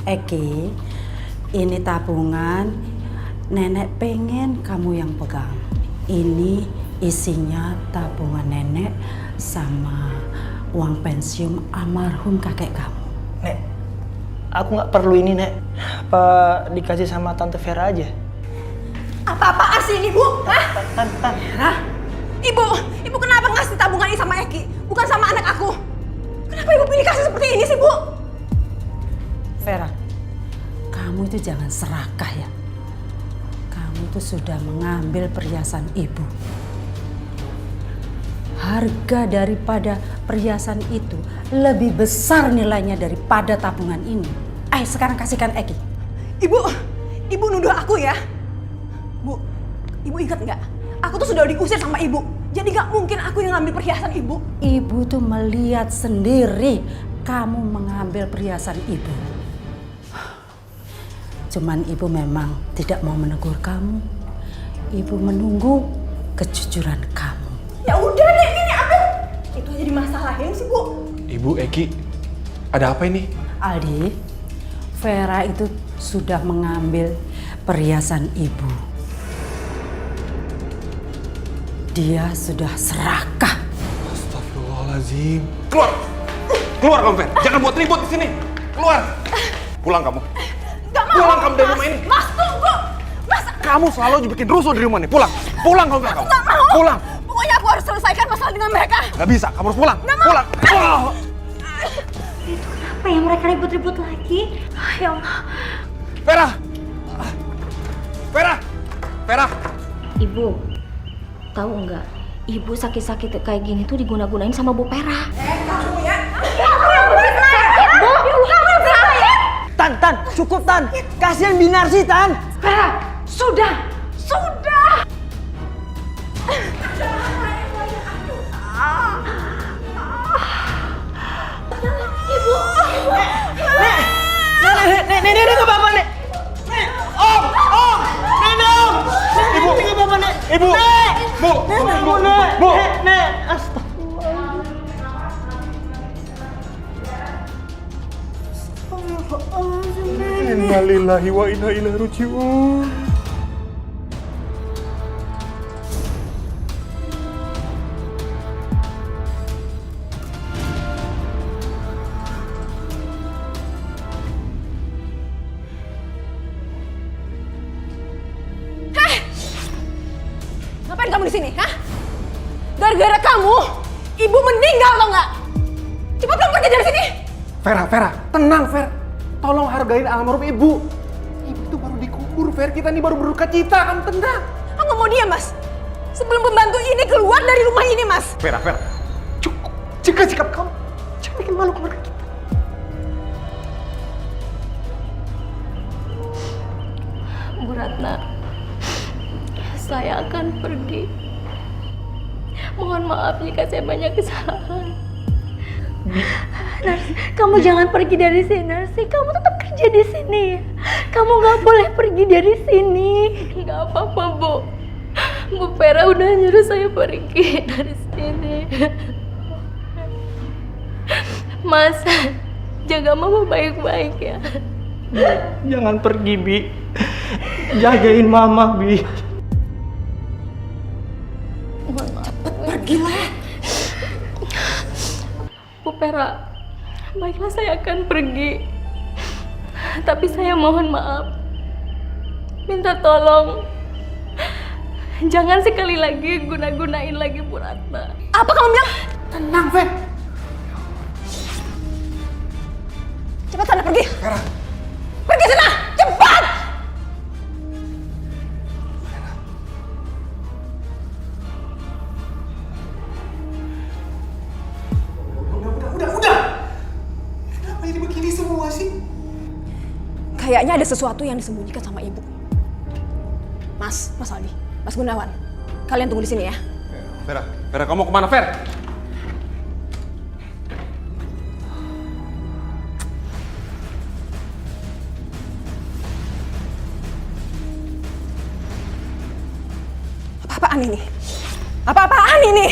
Eki, ini tabungan. Nenek pengen kamu yang pegang. Ini isinya tabungan nenek sama uang pensiun almarhum kakek kamu. Nek, aku nggak perlu ini, Nek. Apa dikasih sama Tante Vera aja? Apa-apaan sih ini, Bu? Hah? Tante. Ibu kenapa ngasih tabungan ini sama Eki? Bukan sama anak aku. Kenapa Ibu pilih kasih seperti ini sih, Bu? Vera, kamu itu jangan serakah ya. Kamu itu sudah mengambil perhiasan Ibu. Harga daripada perhiasan itu lebih besar nilainya daripada tabungan ini. Ayo sekarang kasihkan Eki. Ibu nuduh aku ya? Bu, Ibu ingat nggak? Aku tuh sudah diusir sama Ibu. Jadi nggak mungkin aku yang ngambil perhiasan Ibu. Ibu tuh melihat sendiri kamu mengambil perhiasan Ibu. Cuman Ibu memang tidak mau menegur kamu. Ibu menunggu kejujuran kamu. Ya udah deh, ini ambil. Itu aja dimasalahin sih, Bu. Ibu, Eki, ada apa ini? Aldi, Vera itu sudah mengambil perhiasan Ibu. Dia sudah serakah. Astagfirullahaladzim. Keluar! Keluar kamu, Fer. Jangan buat ribut di sini. Keluar! Pulang kamu. Gak mau. Pulang kamu dari rumah ini. Mas, tunggu. Mas. Kamu selalu bikin rusuh di rumah ini. Pulang. Pulang kamu, Fer. Aku gak mau. Pulang. Pokoknya aku harus selesaikan masalah dengan mereka. Gak bisa, kamu harus pulang. Gak mau. Pulang. Oh. Itu kenapa ya mereka ribut-ribut lagi? Ya Allah. Vera! Vera! Vera! Ibu, tahu nggak? Ibu sakit-sakit kayak gini tuh diguna-gunain sama Bu Pera. Kamu ya? Bu, kamu ya? Tan, cukup Tan. Kasihan Binar sih, Tan. Vera, sudah. Nenek nggak apa-apa, Nek. Om, Nenek, Om. Ibu, nggak apa-apa, Nek. Ibu, Bu, Nek, astagfirullah. Inna lillahi wa inna ilaihi raji'un. Ngapain kamu di sini, hah? Gara-gara kamu, Ibu meninggal atau enggak? Cepat kamu pergi dari sini. Vera, tenang, Ver. Tolong hargain almarhum Ibu. Ibu itu baru dikubur, Ver. Kita ini baru berduka cita, kamu tenang. Kamu nggak mau diam, Mas. Sebelum pembantu ini keluar dari rumah ini, Mas. Vera, cukup. Jaga sikap kamu. Jangan bikin malu keluarga kita. Bu Ratna, saya akan pergi. Mohon maaf jika saya banyak kesalahan. Narsi, kamu jangan pergi dari sini, Narsi. Kamu tetap kerja di sini. Kamu nggak boleh pergi dari sini. Nggak apa-apa, Bu. Bu Vera udah nyuruh saya pergi dari sini. Mas, jaga Mama baik-baik ya. Jangan pergi, Bi. Jagain Mama, Bi. Cepet pergilah. Bu Vera, baiklah saya akan pergi. Tapi saya mohon maaf. Minta tolong. Jangan sekali lagi guna-gunain lagi Bu Ratna. Apa kamu bilang? Tenang, Fer. Cepat sana pergi. Vera. Pergi sana, cepat. Udah. Kenapa ini begini semua sih? Kayaknya ada sesuatu yang disembunyikan sama ibu. Mas Aldi, Mas Gunawan, kalian tunggu di sini ya. Vera, kamu mau kemana, Fer? Apa-apaan ini? Apa-apaan ini?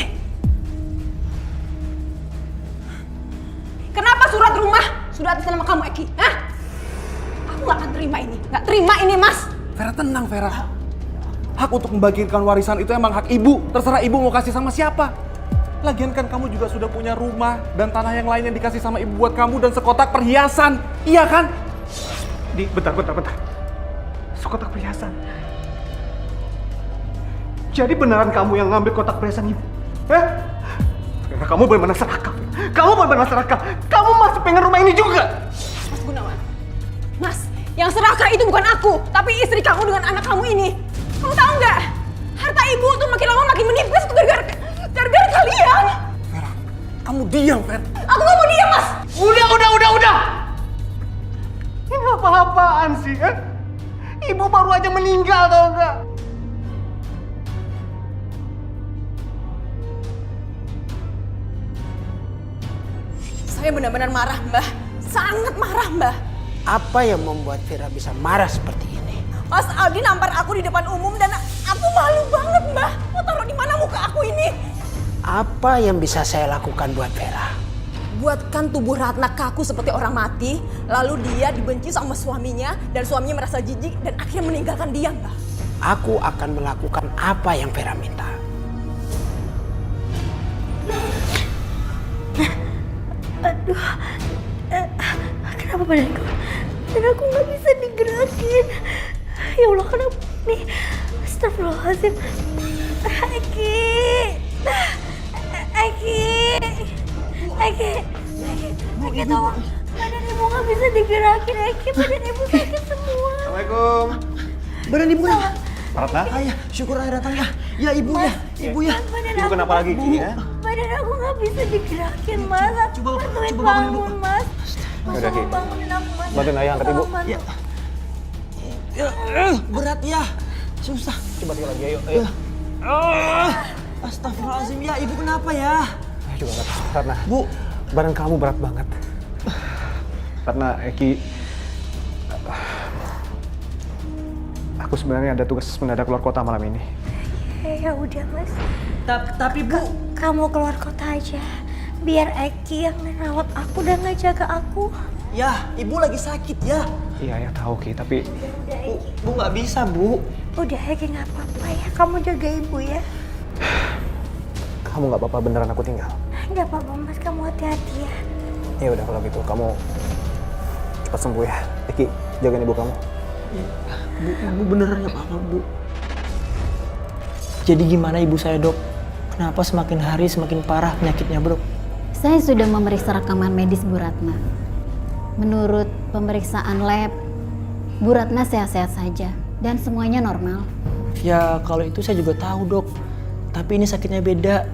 Kenapa surat rumah sudah atas nama kamu, Eki? Hah? Aku gak akan terima ini. Gak terima ini, Mas. Vera, tenang, Vera. Hak untuk membagikan warisan itu emang hak ibu. Terserah ibu mau kasih sama siapa. Lagian kan kamu juga sudah punya rumah dan tanah yang lain yang dikasih sama ibu buat kamu dan sekotak perhiasan. Iya kan? Bentar. Sekotak perhiasan. Jadi beneran kamu yang ngambil kotak perhiasan ibu? Vera, kamu benar-benar serakah. Kamu masih pengen rumah ini juga? Mas Gunawan. Mas, yang serakah itu bukan aku, tapi istri kamu dengan anak kamu ini. Kamu tahu nggak? Harta ibu tuh makin lama makin menipis tuh gara-gara kalian. Vera, kamu diam, Vera. Aku nggak mau diam, Mas. Udah. Ini apa-apaan sih, kan? Ibu baru aja meninggal, tau nggak? Saya benar-benar marah, Mbah. Sangat marah, Mbah. Apa yang membuat Vera bisa marah seperti ini? Mas Aldi nampar aku di depan umum dan aku malu banget, Mbah. Mau taruh di mana muka aku ini? Apa yang bisa saya lakukan buat Vera? Buatkan tubuh Ratna kaku seperti orang mati, lalu dia dibenci sama suaminya dan suaminya merasa jijik dan akhirnya meninggalkan dia, Mbah. Aku akan melakukan apa yang Vera minta. Aduh, kenapa badanku? Dan aku nggak bisa digerakin. Ya Allah, kenapa nih? Astagfirullahaladzim. Eki, tolong. Badan ibu nggak bisa digerakin, Eki. Badan ibu sakit semua. Assalamualaikum. Badan ibu kenapa? Ratna? Ayah, syukur ayah datang ya. Ya ibu ya. Ibu kenapa lagi, Ki? Ya? Badan aku nggak bisa digerakin, Mas. Bantuin bangun, Mas. Mas, tolong bangunin aku, Mas. Bantuin ayah angkat ibu. Ya. Berat ya. Susah. Coba tiga lagi, ayo. Astagfirullahaladzim ya, ibu kenapa ya? Saya juga nggak tahu, Ratna. Bu, Badan kamu berat banget. Ratna, Eki, aku sebenarnya ada tugas mendadak keluar kota malam ini. Ya udah, Mas. Tapi Bu, kamu keluar kota aja. Biar Eki yang merawat aku dan ngejaga aku. ya ibu lagi sakit ya. Iya, ya tahu Ki, tapi Bu nggak bisa, Bu. Udah Eki, nggak apa-apa ya. Kamu jaga ibu ya. kamu nggak apa-apa beneran aku tinggal. Nggak apa-apa, Mas. Kamu hati-hati ya. Ya udah kalau gitu, kamu cepat sembuh ya. Eki, jagain ibu kamu. Bu beneran nggak apa-apa, Bu. Jadi gimana ibu saya, Dok? Kenapa semakin hari semakin parah penyakitnya, Bro? Saya sudah memeriksa rekaman medis Bu Ratna. Menurut pemeriksaan lab, Bu Ratna sehat-sehat saja dan semuanya normal. Ya kalau itu saya juga tahu dok. Tapi ini sakitnya beda.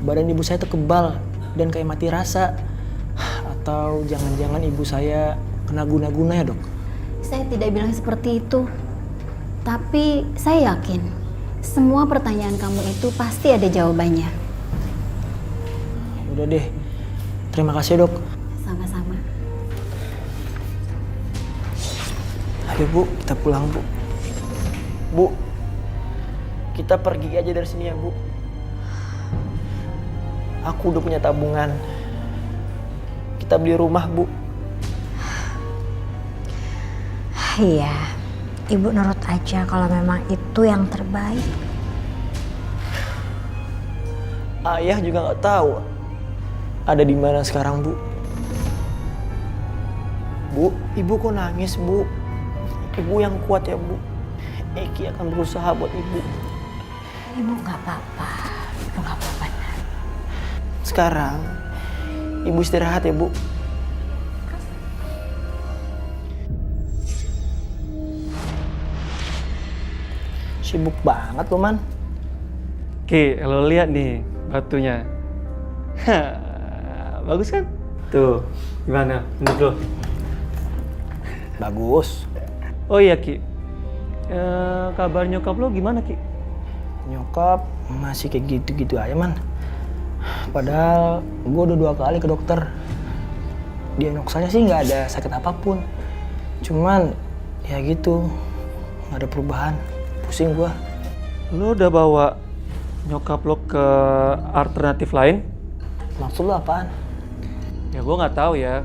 Badan ibu saya tuh kebal dan kayak mati rasa. Atau jangan-jangan ibu saya kena guna-guna ya dok? Saya tidak bilang seperti itu. Tapi saya yakin semua pertanyaan kamu itu pasti ada jawabannya. Udah deh. Terima kasih dok. Sama-sama. Ayo bu, kita pulang bu. Bu, kita pergi aja dari sini ya bu. Aku udah punya tabungan. Kita beli rumah bu. Iya, ibu nurut aja kalau memang itu yang terbaik. Ayah juga nggak tahu ada di mana sekarang bu. Bu, ibu kok nangis bu? Ibu yang kuat ya bu. Eki akan berusaha buat ibu. Ibu nggak apa-apa, ibu nggak apa-apa. Sekarang ibu istirahat ya bu. Sibuk banget lo man. Ki, lo lihat nih batunya. Bagus kan? Tuh, gimana menurut lo? Bagus. Oh iya Ki, kabar nyokap lo gimana Ki? Nyokap masih kayak gitu-gitu aja man. Padahal gue udah 2 kali ke dokter. Diagnosanya sih nggak ada sakit apapun. Cuman ya gitu, nggak ada perubahan. Pusing gue. Lo udah bawa nyokap lo ke alternatif lain? Maksud lo apaan? Ya gue nggak tahu ya.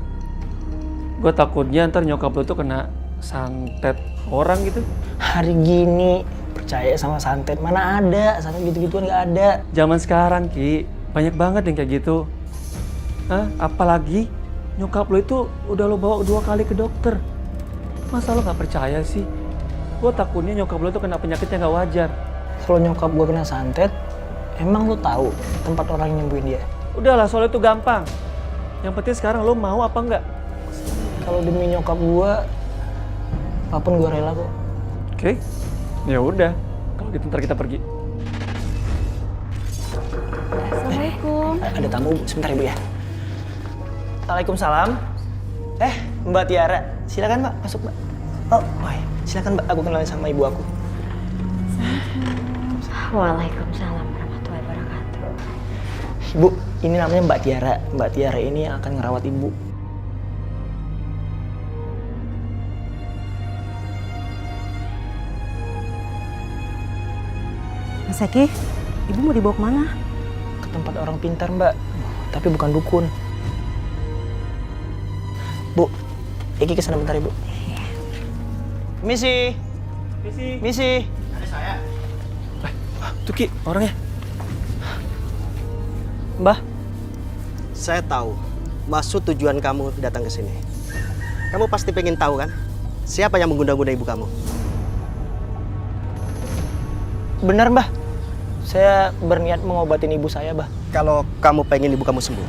Gue takutnya ntar nyokap lo tuh kena santet orang gitu. Hari gini percaya sama santet? Mana ada, santet gitu-gituan nggak ada. Zaman sekarang Ki, banyak banget yang kayak gitu. Hah? Apalagi nyokap lo itu udah lo bawa 2 kali ke dokter. Masa lo nggak percaya sih? Gue takutnya nyokap lo tuh kena penyakit yang nggak wajar. Kalau nyokap gue kena santet, emang lo tahu tempat orang yang nyembuhin dia? Udahlah, soal itu gampang. Yang penting sekarang lo mau apa enggak? Kalau demi nyokap gue, apapun gue rela kok. Oke, ya udah. Kalau gitu ntar kita pergi. Assalamualaikum. Ada tamu bu, sebentar ibu ya. Waalaikumsalam. Mbak Tiara, silakan mbak masuk mbak. Oh, silakan mbak, aku kenalin sama ibu aku. Waalaikumsalam warahmatullahi wabarakatuh. Ibu, ini namanya Mbak Tiara. Mbak Tiara ini yang akan ngerawat ibu. Mas Eki, ibu mau dibawa kemana? Ke tempat orang pintar mbak, tapi bukan dukun. Bu, Eki kesana bentar ibu. Misi. Misi. Ada saya. Tuh Ki, orangnya. Mbah. Saya tahu maksud tujuan kamu datang ke sini. Kamu pasti pengen tahu kan? Siapa yang mengguna-guna ibu kamu? Benar mbah. Saya berniat mengobatin ibu saya, Bah. Kalau kamu pengen ibu kamu sembuh,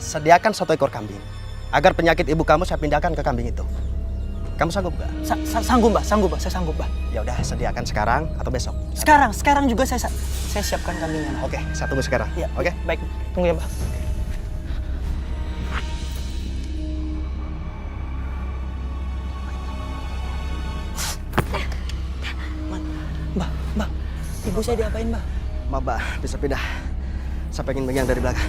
sediakan 1 ekor kambing. Agar penyakit ibu kamu saya pindahkan ke kambing itu. Kamu sanggup gak? Sanggup, Mbah. Sanggup, Mbah. Saya sanggup, Mbah. Ya udah, sediakan sekarang atau besok. Sekarang juga saya siapkan kambingnya. Oke, saya tunggu sekarang. Ya, oke. Baik, tunggu ya, Mbah. Mbah, ibu saya diapain, Mbah? Mbak, bisa pindah. Saya pengen megang dari belakang.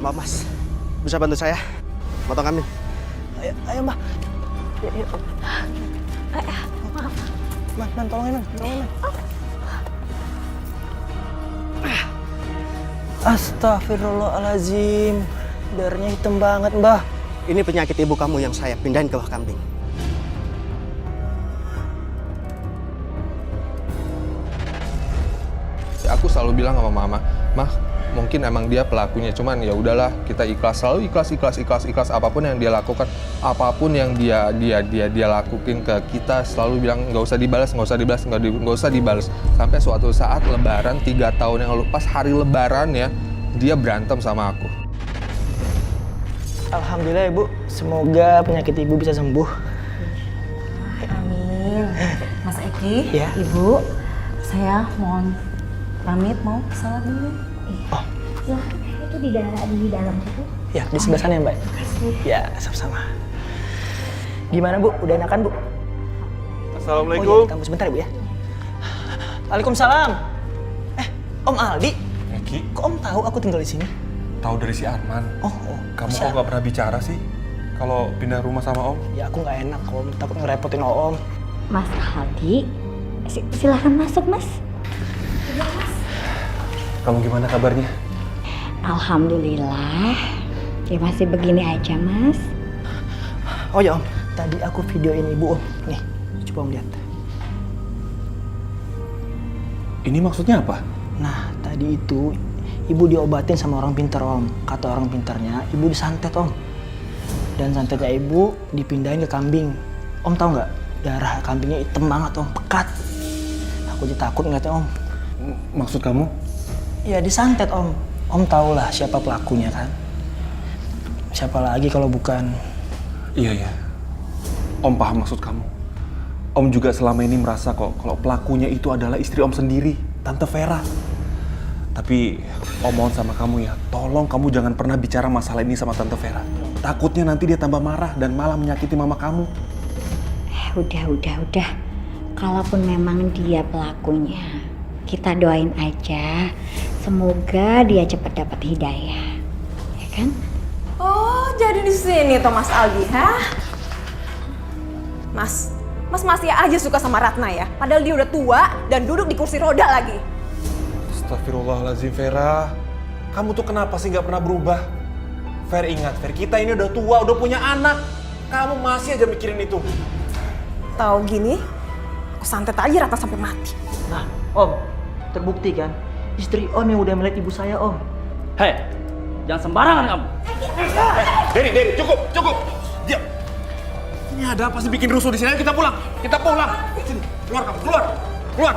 Mbak, Mas, bisa bantu saya? Potong kambing. Ayo, Mbah. Ayo. Man, tolongin, Man. Astagfirullahaladzim. Darahnya hitam banget, Mbah. Ini penyakit ibu kamu yang saya pindahin ke bawah kambing. Aku selalu bilang sama Mama, Mah, mungkin emang dia pelakunya, cuman ya udahlah, kita ikhlas, selalu ikhlas apapun yang dia lakukan, apapun yang dia lakuin ke kita, selalu bilang nggak usah dibalas, sampai suatu saat Lebaran 3 tahun yang lalu, pas hari Lebaran ya, dia berantem sama aku. Alhamdulillah Ibu, semoga penyakit Ibu bisa sembuh. Amin. Mas Eki, Ya. Ibu, saya mohon pamit mau salat dulu. Ya, itu di dalam situ. Ya, di sebelah sana ya Mbak. Ya, sama-sama. Gimana Bu, udah enakan Bu? Assalamualaikum. Oh, iya, tunggu sebentar Bu ya. Waalaikumsalam. Om Aldi. Eki, Kok Om tahu aku tinggal di sini? tahu dari si Arman. Kamu kok siapa? nggak pernah bicara sih kalau pindah rumah sama Om? Ya aku nggak enak Om, takut ngerepotin Om. Mas Aldi, silahkan masuk Mas. Kamu gimana kabarnya? Alhamdulillah, ya masih begini aja Mas. Oh ya Om, tadi aku videoin Ibu Om. Nih, coba Om lihat. Ini maksudnya apa? Nah, tadi itu Ibu diobatin sama orang pintar Om. Kata orang pintarnya, Ibu disantet Om. Dan santetnya Ibu dipindahin ke kambing. Om tahu nggak? Darah kambingnya hitam banget Om, pekat. Aku jadi takut ngeliatnya Om. Maksud kamu? Ya disantet Om. Om tahu lah siapa pelakunya kan? Siapa lagi kalau bukan? Iya. Om paham maksud kamu. Om juga selama ini merasa kok kalau pelakunya itu adalah istri Om sendiri, Tante Vera. Tapi Om mohon sama kamu ya, tolong kamu jangan pernah bicara masalah ini sama Tante Vera. Takutnya nanti dia tambah marah dan malah menyakiti mama kamu. Udah. Kalaupun memang dia pelakunya, kita doain aja. Semoga dia cepat dapat hidayah, ya kan? Oh, jadi di sini toh Mas Aldi, hah? Mas masih aja suka sama Ratna ya? Padahal dia udah tua dan duduk di kursi roda lagi. Astagfirullahaladzim Vera, kamu tuh kenapa sih nggak pernah berubah? Ver ingat, Ver, kita ini udah tua, udah punya anak. Kamu masih aja mikirin itu. Tahu gini, aku santet aja Ratna sampai mati. Nah, Om, terbukti kan? Istri Om yang udah melihat ibu saya Om. Hei, jangan sembarangan kamu. Deri, cukup. Diam. Ini ada apa sih bikin rusuh di sini? Ayo kita pulang. Sini, keluar kamu, keluar.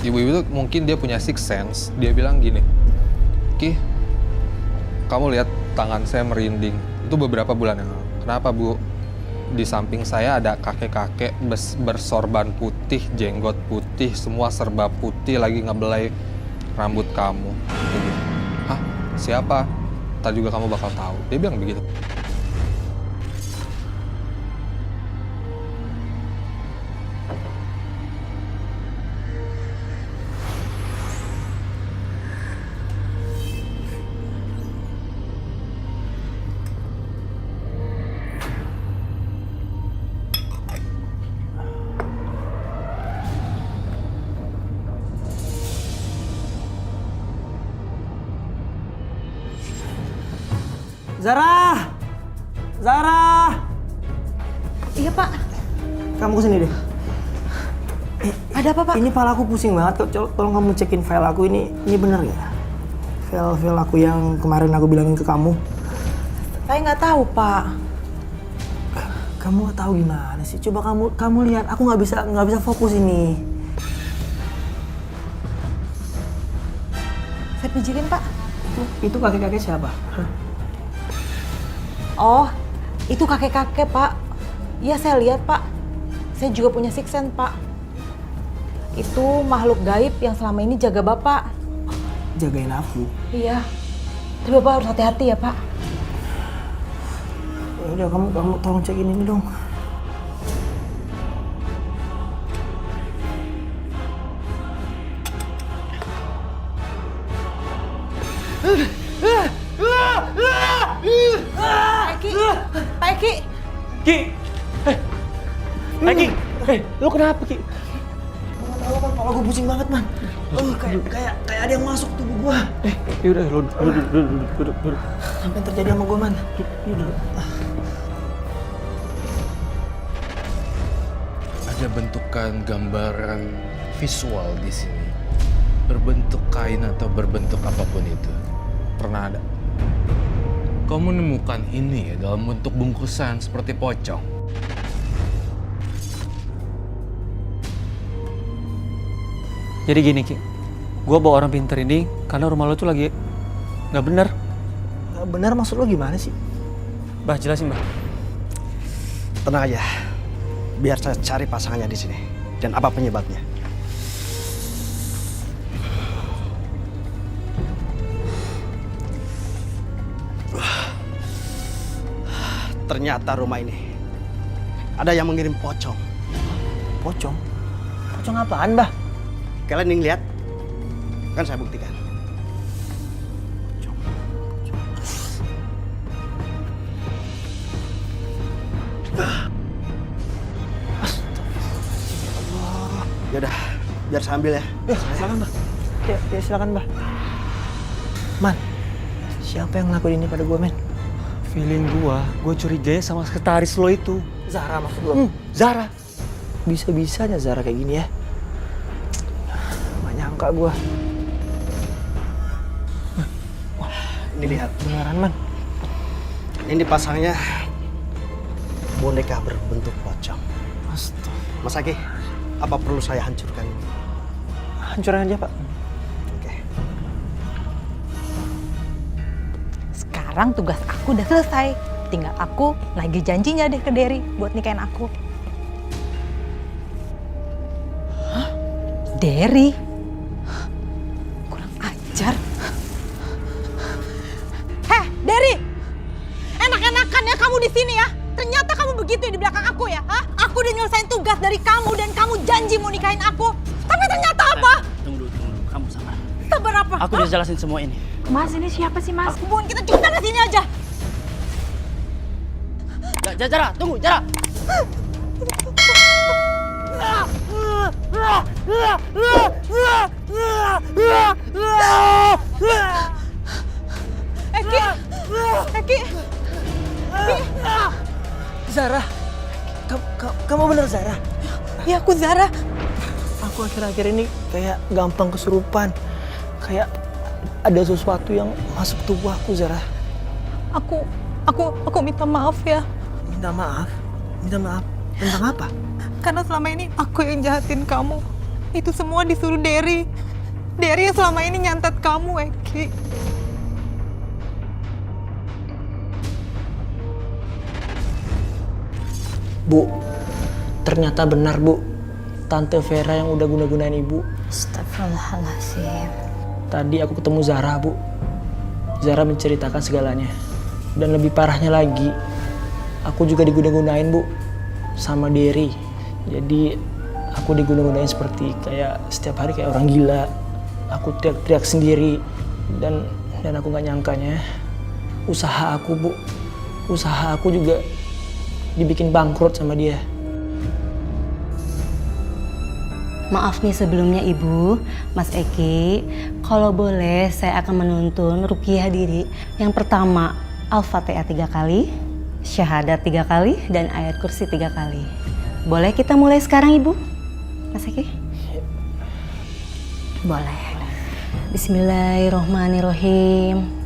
Ibu-ibu itu mungkin dia punya sixth sense. Dia bilang gini, Ki, kamu lihat tangan saya merinding. Itu beberapa bulan yang lalu. Kenapa Bu? Di samping saya ada kakek-kakek bersorban putih, jenggot putih, semua serba putih lagi ngebelai rambut kamu. Gitu. Hah? Siapa? Ntar juga kamu bakal tahu. Dia bilang begitu. Zara! Iya Pak. Kamu kesini deh. Ada apa Pak? Ini pala aku pusing banget. Tolong kamu cekin file aku ini bener ya? File aku yang kemarin aku bilangin ke kamu. Saya nggak tahu Pak. Kamu nggak tahu gimana sih? Coba kamu lihat. Aku nggak bisa fokus ini. Saya pijitin Pak. Itu kakek-kakek siapa? Oh, itu kakek-kakek Pak. Iya saya lihat Pak. Saya juga punya sixth sense Pak. Itu makhluk gaib yang selama ini jaga Bapak. Jagain aku? Iya. Tapi Bapak harus hati-hati ya Pak. Ya udah kamu tolong cekin ini dong. Pak Eki. Ki! Ki, lu kenapa Ki? Gua tahu kan, kepala gue pusing banget man. Kayak ada yang masuk tubuh gua. Yaudah, lu duduk. Apa yang terjadi sama gua man? Duduk. Ada bentukan gambaran visual di sini. Berbentuk kain atau berbentuk apapun itu. Pernah ada. Kau menemukan ini dalam bentuk bungkusan seperti pocong. Jadi gini Ki, gue bawa orang pinter ini karena rumah lo tuh lagi nggak bener. Nggak bener maksud lo gimana sih? Bah, jelasin bah. Tenang aja, biar saya cari pasangannya di sini dan apa penyebabnya. Ternyata rumah ini ada yang mengirim pocong. Pocong? Pocong apaan, Bah? Kalian ingin lihat? Kan saya buktikan. Yaudah, biar saya ambil ya. Silakan, Bah. Ya, silakan, Bah. Man, siapa yang ngelakuin ini pada gue, men? Feeling gue curiganya sama sekretaris lo itu. Zara maksud lo? Zara. Bisa-bisanya Zara kayak gini ya. Gak nyangka gue. Ini lihat. Beneran, Man. Ini pasangnya boneka berbentuk pocong. Astaga. Mas Aki, apa perlu saya hancurkan ini? Hancurin aja, Pak. Sekarang tugas aku udah selesai. Tinggal aku lagi janjinya deh ke Derry buat nikahin aku. Hah? Derry? Kurang ajar. Heh, Derry! Enak-enakan ya kamu di sini ya. Ternyata kamu begitu ya di belakang aku ya. Hah? Aku udah nyelesain tugas dari kamu dan kamu janji mau nikahin aku. Tapi ternyata apa? Tunggu dulu. Kamu sabar. Sabar apa? Aku udah jelasin semua ini. Mas, ini siapa sih, Mas? Hubungan kita cuma di sini aja. Jara, tunggu, Jara. Eki. Zara, kamu bener Zara? Ya, aku Zara. Aku akhir-akhir ini kayak gampang kesurupan. Kayak ada sesuatu yang masuk tubuh aku, Zara. Aku minta maaf ya. Minta maaf? Minta maaf? Tentang apa? Karena selama ini aku yang jahatin kamu. Itu semua disuruh Derry. Derry yang selama ini nyantet kamu, Eki. Bu, ternyata benar, Bu. Tante Vera yang udah guna-gunain Ibu. Astagfirullahaladzim. Tadi aku ketemu Zara, Bu. Zara menceritakan segalanya. Dan lebih parahnya lagi, aku juga diguna-gunain, Bu. Sama Derry. Jadi, aku diguna-gunain seperti kayak setiap hari kayak orang gila. Aku teriak-teriak sendiri. Dan aku gak nyangkanya, usaha aku, Bu. Usaha aku juga dibikin bangkrut sama dia. Maaf nih sebelumnya Ibu, Mas Eki, kalau boleh saya akan menuntun ruqyah diri. Yang pertama, Al-Fatihah 3 kali, syahadat 3 kali, dan ayat kursi 3 kali. Boleh kita mulai sekarang Ibu? Mas Eki? Boleh. Bismillahirrohmanirrohim.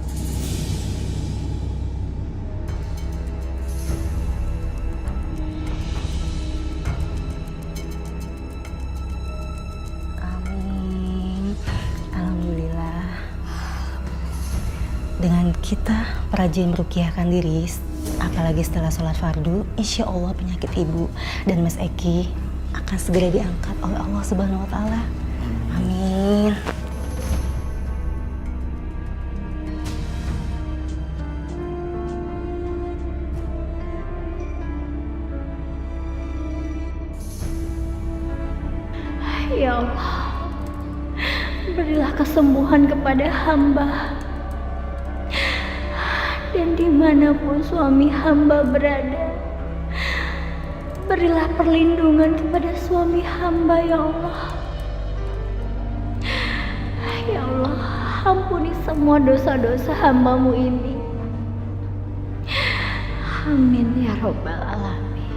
Dengan kita rajin meruqyahkan diri, apalagi setelah sholat fardu, insya Allah penyakit Ibu dan Mas Eki akan segera diangkat oleh Allah Subhanahu Wa Taala. Amin. Ya Allah, berilah kesembuhan kepada hamba. Dan dimanapun suami hamba berada, Berilah perlindungan kepada suami hamba ya Allah. Ya Allah, ampuni semua dosa-dosa hamba-Mu ini. Amin ya Rabbal Alamin.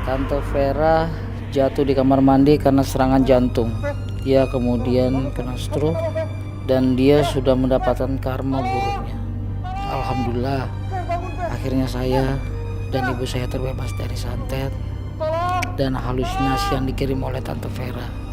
Tante Vera jatuh di kamar mandi karena serangan jantung. Dia kemudian kena stroke dan dia sudah mendapatkan karma buruknya. Alhamdulillah, akhirnya saya dan ibu saya terbebas dari santet dan halusinasi yang dikirim oleh Tante Vera.